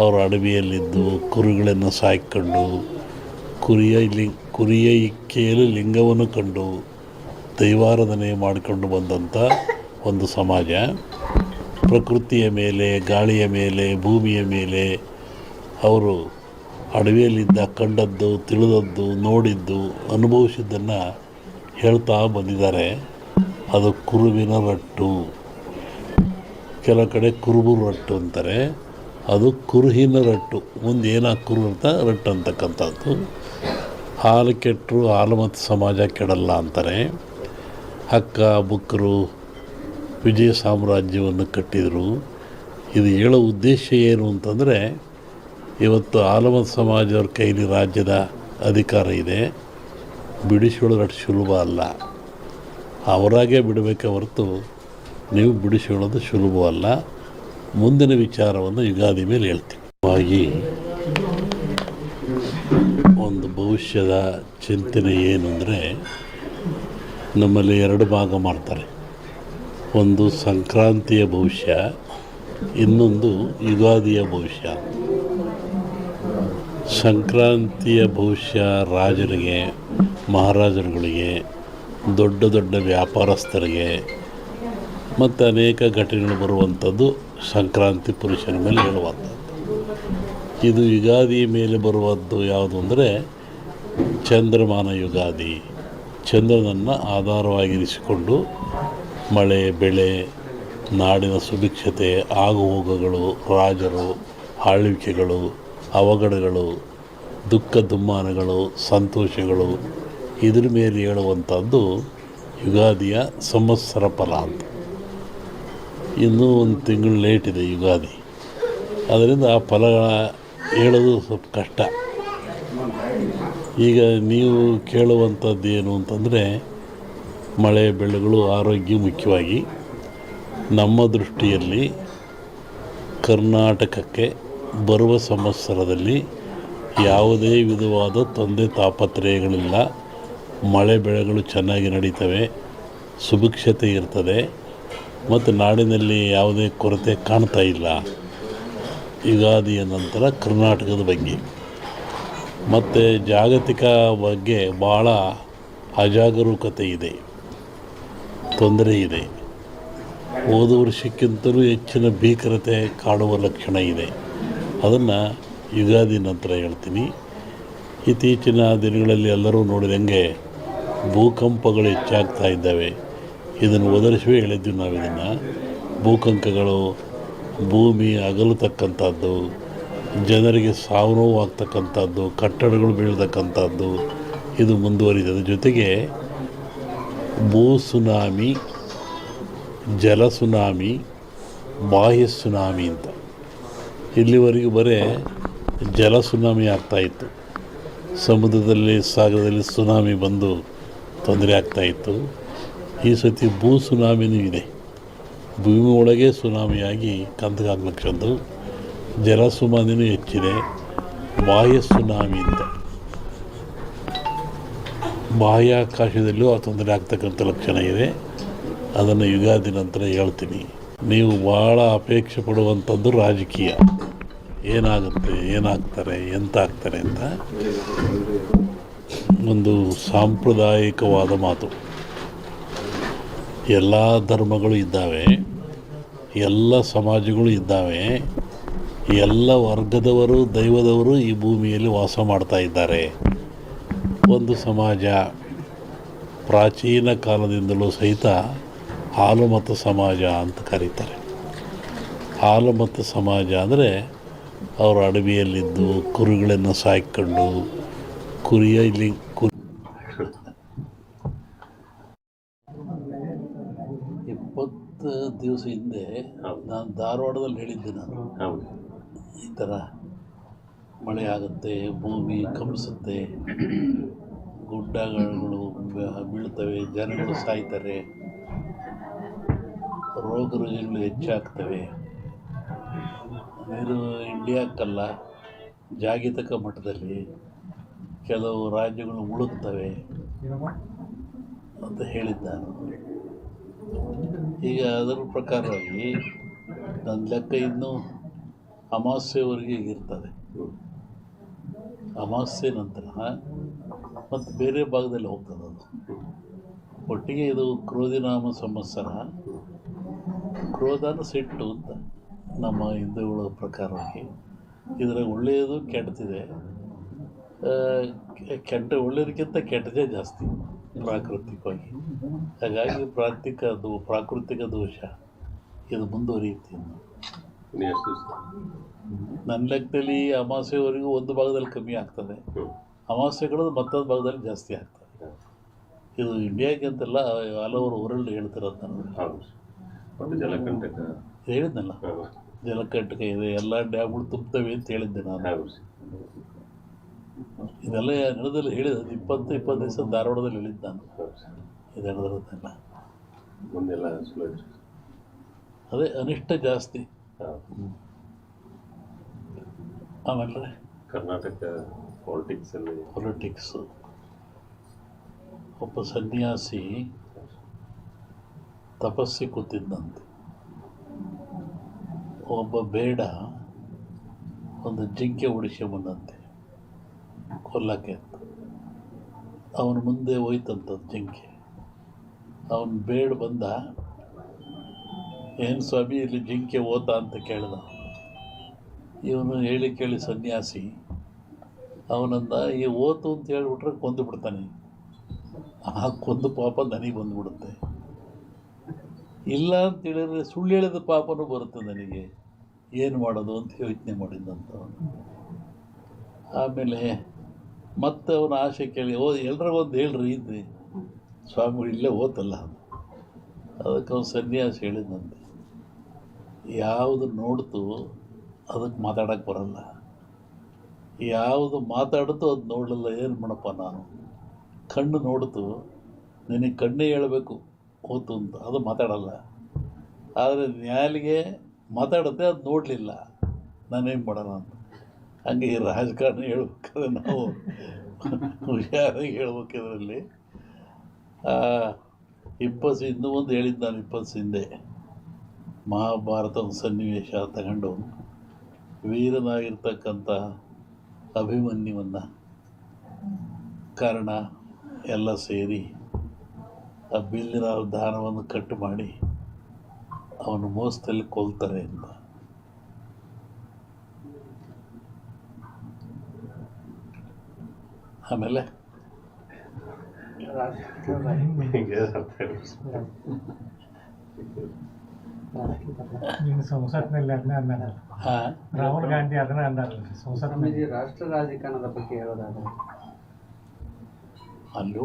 ಅವರು ಅಡವಿಯಲ್ಲಿದ್ದು ಕುರಿಗಳನ್ನು ಸಾಕಿಕೊಂಡು ಕುರಿಯ ಇಕ್ಕೆಯಲ್ಲಿ ಲಿಂಗವನ್ನು ಕಂಡು ದೈವಾರಾಧನೆ ಮಾಡಿಕೊಂಡು ಬಂದಂಥ ಒಂದು ಸಮಾಜ. ಪ್ರಕೃತಿಯ ಮೇಲೆ, ಗಾಳಿಯ ಮೇಲೆ, ಭೂಮಿಯ ಮೇಲೆ ಅವರು ಅಡವಿಯಲ್ಲಿದ್ದ ಕಂಡದ್ದು, ತಿಳಿದದ್ದು, ನೋಡಿದ್ದು, ಅನುಭವಿಸಿದ್ದನ್ನು ಹೇಳ್ತಾ ಬಂದಿದ್ದಾರೆ. ಅದು ಕುರುವಿನ ರಟ್ಟು, ಕೆಲವು ಕಡೆ ಕುರುಬು ರಟ್ಟು ಅಂತಾರೆ. ಅದು ಕುರುಹಿನ ರಟ್ಟು, ಮುಂದೆ ಏನಾಗ ಕುರು ಅಂತ ರಟ್ಟು ಅಂತಕ್ಕಂಥದ್ದು. ಹಾಲು ಕೆಟ್ಟರು ಹಾಲು ಮತ್ತು ಸಮಾಜ ಕೆಡಲ್ಲ ಅಂತಾರೆ. ಹಕ್ಕ ಬುಕ್ಕರು ವಿಜಯ ಸಾಮ್ರಾಜ್ಯವನ್ನು ಕಟ್ಟಿದರು. ಇದು ಹೇಳೋ ಉದ್ದೇಶ ಏನು ಅಂತಂದರೆ, ಇವತ್ತು ಆಲಮತ ಸಮಾಜದವ್ರ ಕೈಲಿ ರಾಜ್ಯದ ಅಧಿಕಾರ ಇದೆ. ಬಿಡಿಸಿಕೊಳ್ಳೋದು ಅಷ್ಟು ಸುಲಭ ಅಲ್ಲ. ಅವರಾಗೇ ಬಿಡಬೇಕೆ ಹೊರತು ನೀವು ಬಿಡಿಸಿಕೊಳ್ಳೋದು ಸುಲಭವಲ್ಲ. ಮುಂದಿನ ವಿಚಾರವನ್ನು ಯುಗಾದಿ ಮೇಲೆ ಹೇಳ್ತೀವಿ. ಹಾಗಾಗಿ ಒಂದು ಭವಿಷ್ಯದ ಚಿಂತನೆ ಏನು ಅಂದರೆ, ನಮ್ಮಲ್ಲಿ ಎರಡು ಭಾಗ ಮಾಡ್ತಾರೆ. ಒಂದು ಸಂಕ್ರಾಂತಿಯ ಭವಿಷ್ಯ, ಇನ್ನೊಂದು ಯುಗಾದಿಯ ಭವಿಷ್ಯ. ಸಂಕ್ರಾಂತಿಯ ಭವಿಷ್ಯ ರಾಜರಿಗೆ, ಮಹಾರಾಜರುಗಳಿಗೆ, ದೊಡ್ಡ ದೊಡ್ಡ ವ್ಯಾಪಾರಸ್ಥರಿಗೆ ಮತ್ತು ಅನೇಕ ಘಟನೆಗಳು ಬರುವಂಥದ್ದು ಸಂಕ್ರಾಂತಿ ಪುರುಷನ ಮೇಲೆ ಹೇಳುವಂಥದ್ದು. ಇದು ಯುಗಾದಿ ಮೇಲೆ ಬರುವಂಥದ್ದು ಯಾವುದು ಅಂದರೆ ಚಂದ್ರಮಾನ ಯುಗಾದಿ. ಚಂದ್ರನನ್ನು ಆಧಾರವಾಗಿರಿಸಿಕೊಂಡು ಮಳೆ, ಬೆಳೆ, ನಾಡಿನ ಸುಭಿಕ್ಷತೆ, ಆಗುಹೋಗುಗಳು, ರಾಜರು, ಆಳ್ವಿಕೆಗಳು, ಅವಘಡಗಳು, ದುಃಖ ದುಮ್ಮಾನಗಳು, ಸಂತೋಷಗಳು, ಇದ್ರ ಮೇಲೆ ಹೇಳುವಂಥದ್ದು ಯುಗಾದಿಯ ಸಂವತ್ಸರ ಫಲ ಅಂತ. ಇನ್ನೂ ಒಂದು ತಿಂಗಳು ಲೇಟ್ ಇದೆ ಯುಗಾದಿ. ಅದರಿಂದ ಆ ಫಲಗಳ ಹೇಳೋದು ಸ್ವಲ್ಪ ಕಷ್ಟ. ಈಗ ನೀವು ಕೇಳುವಂಥದ್ದು ಏನು ಅಂತಂದರೆ, ಮಳೆ ಬೆಳೆಗಳು, ಆರೋಗ್ಯ ಮುಖ್ಯವಾಗಿ. ನಮ್ಮ ದೃಷ್ಟಿಯಲ್ಲಿ ಕರ್ನಾಟಕಕ್ಕೆ ಬರುವ ಸಂವತ್ಸರದಲ್ಲಿ ಯಾವುದೇ ವಿಧವಾದ ತೊಂದರೆ ತಾಪತ್ರಯಗಳಿಲ್ಲ. ಮಳೆ ಬೆಳೆಗಳು ಚೆನ್ನಾಗಿ ನಡೀತವೆ, ಸುಭಿಕ್ಷತೆ ಇರ್ತದೆ ಮತ್ತು ನಾಡಿನಲ್ಲಿ ಯಾವುದೇ ಕೊರತೆ ಕಾಣ್ತಾ ಇಲ್ಲ. ಯುಗಾದಿಯ ನಂತರ ಕರ್ನಾಟಕದ ಬಗ್ಗೆ ಮತ್ತು ಜಾಗತಿಕ ಬಗ್ಗೆ ಭಾಳ ಅಜಾಗರೂಕತೆ ಇದೆ, ತೊಂದರೆ ಇದೆ. ಹೋದ ವರ್ಷಕ್ಕಿಂತಲೂ ಹೆಚ್ಚಿನ ಭೀಕರತೆ ಕಾಡುವ ಲಕ್ಷಣ ಇದೆ. ಅದನ್ನು ಯುಗಾದಿ ನಂತರ ಹೇಳ್ತೀನಿ. ಇತ್ತೀಚಿನ ದಿನಗಳಲ್ಲಿ ಎಲ್ಲರೂ ನೋಡಿದಂಗೆ ಭೂಕಂಪಗಳು ಹೆಚ್ಚಾಗ್ತಾ ಇದ್ದಾವೆ. ಇದನ್ನು ಒದರಿಸುವೆ ಹೇಳಿದ್ವಿ ನಾವು. ಇದನ್ನು ಭೂಕಂಪಗಳು, ಭೂಮಿ ಅಗಲತಕ್ಕಂಥದ್ದು, ಜನರಿಗೆ ಸಾವು ನೋವು ಆಗ್ತಕ್ಕಂಥದ್ದು, ಕಟ್ಟಡಗಳು ಬೀಳ್ತಕ್ಕಂಥದ್ದು, ಇದು ಮುಂದುವರಿದ ಜೊತೆಗೆ ಭೂ ಸುನಾಮಿ, ಜಲ ಸುನಾಮಿ, ಬಾಹ್ಯ ಸುನಾಮಿ ಅಂತ. ಇಲ್ಲಿವರೆಗೂ ಬರೀ ಜಲ ಸುನಾಮಿ ಆಗ್ತಾಯಿತ್ತು. ಸಮುದ್ರದಲ್ಲಿ, ಸಾಗರದಲ್ಲಿ ಸುನಾಮಿ ಬಂದು ತೊಂದರೆ ಆಗ್ತಾಯಿತ್ತು. ಈ ಸತಿ ಭೂ ಸುನಾಮಿನೂ ಇದೆ. ಭೂಮಿ ಒಳಗೆ ಸುನಾಮಿಯಾಗಿ ಕಂದಗಾಗ್ಲಕ್ಕಂದು ಜಲ ಸುನಾಮಿನೂ ಹೆಚ್ಚಿದೆ. ಬಾಹ್ಯ ಸುನಾಮಿ ಅಂತ ಬಾಹ್ಯಾಕಾಶದಲ್ಲೂ ಆ ತೊಂದರೆ ಆಗ್ತಕ್ಕಂಥ ಲಕ್ಷಣ ಇದೆ. ಅದನ್ನು ಯುಗಾದಿ ನಂತರ ಹೇಳ್ತೀನಿ. ನೀವು ಭಾಳ ಅಪೇಕ್ಷೆ ಪಡುವಂಥದ್ದು ರಾಜಕೀಯ. ಏನಾಗುತ್ತೆ, ಏನಾಗ್ತಾರೆ, ಎಂತ ಆಗ್ತಾರೆ ಅಂತ ಒಂದು ಸಾಂಪ್ರದಾಯಿಕವಾದ ಮಾತು. ಎಲ್ಲ ಧರ್ಮಗಳು ಇದ್ದಾವೆ, ಎಲ್ಲ ಸಮಾಜಗಳು ಇದ್ದಾವೆ, ಎಲ್ಲ ವರ್ಗದವರು, ದೈವದವರು ಈ ಭೂಮಿಯಲ್ಲಿ ವಾಸ ಮಾಡ್ತಾ ಇದ್ದಾರೆ. ಒಂದು ಸಮಾಜ ಪ್ರಾಚೀನ ಕಾಲದಿಂದಲೂ ಸಹಿತ ಹಾಲುಮತ ಸಮಾಜ ಅಂತ ಕರೀತಾರೆ. ಹಾಲುಮತ ಸಮಾಜ ಅಂದರೆ ಅವರು ಅಡವಿಯಲ್ಲಿದ್ದು ಕುರಿಗಳನ್ನು ಸಾಕಿಕೊಂಡು 20 ದಿವಸ ಹಿಂದೆ ನಾನು ಧಾರವಾಡದಲ್ಲಿ ಹೇಳಿದ್ದೆ. ನಾನು ಈ ಥರ ಮಳೆ ಆಗುತ್ತೆ, ಭೂಮಿ ಕಂಪಿಸುತ್ತೆ, ಗುಡ್ಡಗಳು ಬೀಳ್ತವೆ, ಜನಗಳು ಸಾಯ್ತಾರೆ, ರೋಗ ರುಜಿನಗಳು ಹೆಚ್ಚಾಗ್ತವೆ. ಇದು ಇಂಡಿಯಾಕ್ಕಲ್ಲ, ಜಾಗತಿಕ ಮಟ್ಟದಲ್ಲಿ ಕೆಲವು ರಾಜ್ಯಗಳು ಮುಳುಗ್ತವೆ ಅಂತ ಹೇಳಿದ್ದಾನು. ಈಗ ಅದರ ಪ್ರಕಾರವಾಗಿ ನನ್ನ ಲೆಕ್ಕ ಇನ್ನೂ ಅಮಾವಾಸ್ಯೆವರೆಗೆ ಇರ್ತದೆ. ಅಮಾವಾಸ್ಯೆ ನಂತರ ಮತ್ತು ಬೇರೆ ಭಾಗದಲ್ಲಿ ಹೋಗ್ತದೆ ಅದು. ಒಟ್ಟಿಗೆ ಇದು ಕ್ರೋಧಿನಾಮ ಸಂವತ್ಸರ. ಕ್ರೋಧನ ಸಿಟ್ಟು ಅಂತ ನಮ್ಮ ಹಿಂದೂಗಳ ಪ್ರಕಾರವಾಗಿ. ಇದರಾಗ ಒಳ್ಳೆಯದು ಕೆಟ್ಟದಿದೆ. ಒಳ್ಳೆಯದಕ್ಕಿಂತ ಕೆಟ್ಟದೇ ಜಾಸ್ತಿ ಪ್ರಾಕೃತಿಕವಾಗಿ. ಹಾಗಾಗಿ ಪ್ರಾಕೃತಿಕ ದೋಷ ಇದು ಮುಂದುವರಿಯುತ್ತೆ. ನನ್ನ ಲೆಕ್ಕದಲ್ಲಿ ಅಮಾವಾಸ್ಯೆವರೆಗೂ ಒಂದು ಭಾಗದಲ್ಲಿ ಕಮ್ಮಿ ಆಗ್ತದೆ, ಅಮಾವಾಸ್ಯೆಗಳು ಮತ್ತೊಂದು ಭಾಗದಲ್ಲಿ ಜಾಸ್ತಿ ಆಗ್ತದೆ. ಇದು ಇಂಡಿಯಾಗೆ ಅಂತೆಲ್ಲ ಹಲವರು ವರ್ಲ್ಡ್ ಹೇಳ್ತಿರೋದು. ನಾನು ಹೇಳಿದ್ನಲ್ಲ, ಜಲಕಂಟಕ ಇದೆ, ಎಲ್ಲ ಡ್ಯಾಮ್ಗಳು ತುಂಬ್ತವೆ ಅಂತ ಹೇಳಿದ್ದೆ ನಾನು. ಇದೆಲ್ಲ ನಡೆದಲ್ಲಿ ಹೇಳಿದ 20 ದಿವಸ ಧಾರವಾಡದಲ್ಲಿ ಹೇಳಿದ್ದು ನಾನು. ಇದು ನಡೆದಿರೋದೆಲ್ಲ ಅದೇ ಅನಿಷ್ಟ ಜಾಸ್ತಿ. ಆಮೇಲೆ ಕರ್ನಾಟಕ ಪೊಲಿಟಿಕ್ಸು. ಒಬ್ಬ ಸನ್ಯಾಸಿ ತಪಸ್ಸಿ ಕೂತಿದ್ದಂತೆ. ಒಬ್ಬ ಬೇಡ ಒಂದು ಜಿಂಕೆ ಬಂದಂತೆ ಕೊಲ್ಲಕ್ಕೆ ಅಂತ. ಅವನ ಮುಂದೆ ಹೋಯ್ತಂಥದ್ದು ಜಿಂಕೆ. ಅವನು ಬೇಡ ಬಂದ, ಏನು ಸ್ವಾಮಿ ಇಲ್ಲಿ ಜಿಂಕೆ ಓತ ಅಂತ ಕೇಳಿದ. ಇವನು ಹೇಳಿ ಕೇಳಿ ಸನ್ಯಾಸಿ ಅವನಂದ, ಈ ಓತು ಅಂತ ಹೇಳಿಬಿಟ್ರೆ ಕೊಂದು ಬಿಡ್ತಾನೆ, ಆ ಕೊಂದು ಪಾಪ ನನಗೆ ಬಂದುಬಿಡುತ್ತೆ. ಇಲ್ಲ ಅಂತ ಹೇಳಿದ್ರೆ ಸುಳ್ಳು ಹೇಳಿದ ಪಾಪನೂ ಬರುತ್ತೆ ನನಗೆ, ಏನು ಮಾಡೋದು ಅಂತ ಯೋಚನೆ ಮಾಡಿದ್ದಂತ ಅವನು. ಆಮೇಲೆ ಮತ್ತೆ ಅವನ ಆಸೆ ಕೇಳಿ, ಎಲ್ರಿಗೊಂದು ಹೇಳ್ರಿ ಇದ್ರಿ ಸ್ವಾಮಿಗಳು ಇಲ್ಲೇ ಓತಲ್ಲ. ಅದಕ್ಕೆ ಅವನು ಸನ್ಯಾಸಿ ಹೇಳಿದಂತೆ, ಯಾವುದು ನೋಡ್ತು ಅದಕ್ಕೆ ಮಾತಾಡೋಕ್ಕೆ ಬರಲ್ಲ, ಯಾವುದು ಮಾತಾಡ್ತು ಅದು ನೋಡಲಿಲ್ಲ, ಏನು ಮಾಡಪ್ಪ ನಾನು. ಕಣ್ಣು ನೋಡ್ತು, ನಿನಗೆ ಕಣ್ಣೇ ಹೇಳಬೇಕು ಓತು ಅಂತ, ಅದು ಮಾತಾಡಲ್ಲ. ಆದರೆ ನ್ಯಾಲಿಗೆ ಮಾತಾಡುತ್ತೆ, ಅದು ನೋಡಲಿಲ್ಲ, ನಾನೇನು ಮಾಡೋಣ ಅಂತ. ಹಂಗೆ ಈ ರಾಜಕಾರಣ ಹೇಳ್ಬೇಕಾದ್ರೆ ನಾವು ಹುಷಾರಾಗಿ ಹೇಳ್ಬೇಕಿದ್ರಲ್ಲಿ. ಇನ್ನೂ ಒಂದು ಹೇಳಿದ್ದು ನಾನು 20 ಹಿಂದೆ, ಮಹಾಭಾರತದ ಸನ್ನಿವೇಶ ತಗೊಂಡು ವೀರನಾಗಿರ್ತಕ್ಕಂಥ ಅಭಿಮನ್ಯುವನ್ನು ಕಾರಣ ಎಲ್ಲ ಸೇರಿ ಆ ಬಿಲ್ಲಿನ ದಾನವನ್ನು ಕಟ್ಟು ಮಾಡಿ ಅವನು ಮೋಸದಲ್ಲಿ ಕೊಲ್ತಾರೆ ಅಂತ. ಆಮೇಲೆ ಸಂಸತ್ನಲ್ಲಿ ಅದನ್ನೇ ಅಂದಾರಲ್ಲ, ರಾಹುಲ್ ಗಾಂಧಿ ಅದನ್ನೇ ಅಂದಾರಲ್ಲ ಸಂಸತ್ನಲ್ಲಿ. ರಾಷ್ಟ್ರ ರಾಜಕಾರಣದ ಬಗ್ಗೆ ಹೇಳೋದಾದ್ರೆ ಅಲ್ಲೂ